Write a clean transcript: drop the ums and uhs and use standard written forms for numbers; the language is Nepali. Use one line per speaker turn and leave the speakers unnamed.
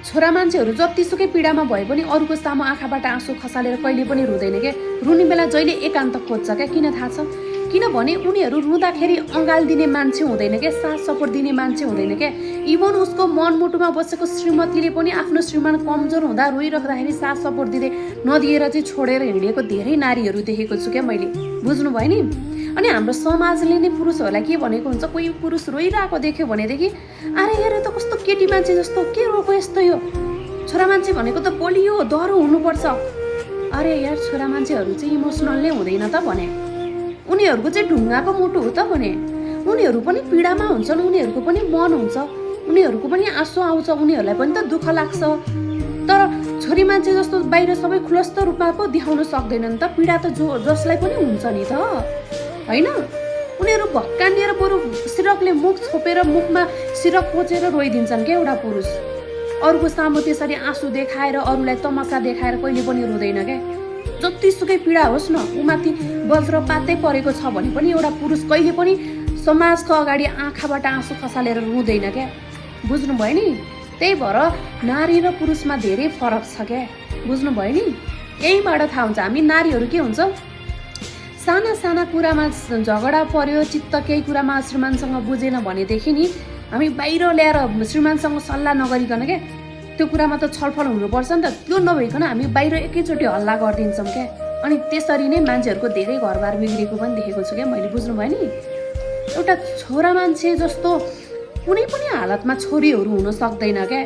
छोरा मान्छेहरू जतिसुकै पीडामा भए पनि अरूको सामु आँखाबाट आँसु खसालेर कहिले पनि रुँदैन के। रुने बेला जहिले एकान्त खोज्छ क्या। किन थाहा छ? किनभने उनीहरू रुँदाखेरि अँगाल दिने मान्छे हुँदैन क्या, साथ सपोर्ट दिने मान्छे हुँदैन क्या। इभन उसको मनमुटुमा बसेको श्रीमतीले पनि आफ्नो श्रीमान कमजोर हुँदा रोइराख्दाखेरि साथ सपोर्ट दिँदै नदिएर चाहिँ छोडेर हिँडेको धेरै नारीहरू देखेको छु क्या मैले। बुझ्नुभयो नि? अनि हाम्रो समाजले नै पुरुषहरूलाई के भनेको हुन्छ, कोही पुरुष रोइरहेको देख्यो भनेदेखि अरे हेर त कस्तो केटी मान्छे जस्तो, के रोको यस्तो यो, छोरा मान्छे भनेको त बलियो दह्रो हुनुपर्छ। अरे यार, छोरा मान्छेहरू चाहिँ इमोसनल नै हुँदैन त भने। उनीहरूको चाहिँ ढुङ्गाको मुटु हो त भने। उनीहरू पनि पीडामा हुन्छन्, उनीहरूको पनि मन हुन्छ, उनीहरूको पनि आँसु आउँछ, उनीहरूलाई पनि त दुःख लाग्छ। तर छोरी मान्छे जस्तो बाहिर सबै खुलस्त रूपमा पो देखाउन सक्दैनन् त। पीडा त जसलाई पनि हुन्छ नि त, होइन? उनीहरू भक्कानिएर बरु सिरकले मुख छोपेर मुखमा सिरक पोचेर रोइदिन्छन् क्या एउटा पुरुष। अरूको सामु त्यसरी आँसु देखाएर, अरूलाई तमासा देखाएर कहिले पनि रुँदैन क्या। जतिसुकै पीडा होस् न, उमाथि वज्रपातै परेको छ भने पनि एउटा पुरुष कहिले पनि समाजको अगाडि आँखाबाट आँसु खसालेर रुँदैन क्या। बुझ्नुभयो नि? त्यही भएर नारी र पुरुषमा धेरै फरक छ क्या। बुझ्नुभयो नि? यहीँबाट थाहा हुन्छ हामी नारीहरू के हुन्छ, साना साना कुरामा झगडा पर्यो, चित्त केही कुरामा श्रीमानसँग बुझेन भनेदेखि नि हामी बाहिर ल्याएर श्रीमानसँग सल्लाह नगरिकन क्या, त्यो कुरामा त छलफल हुनुपर्छ नि त। त्यो नभइकन हामी बाहिर एकैचोटि हल्ला गरिदिन्छौँ क्या। अनि त्यसरी नै मान्छेहरूको धेरै घरबार बिग्रेको पनि देखेको छु क्या मैले। बुझ्नुभयो नि? एउटा छोरा मान्छे जस्तो कुनै पनि हालतमा छोरीहरू हुन सक्दैन क्या।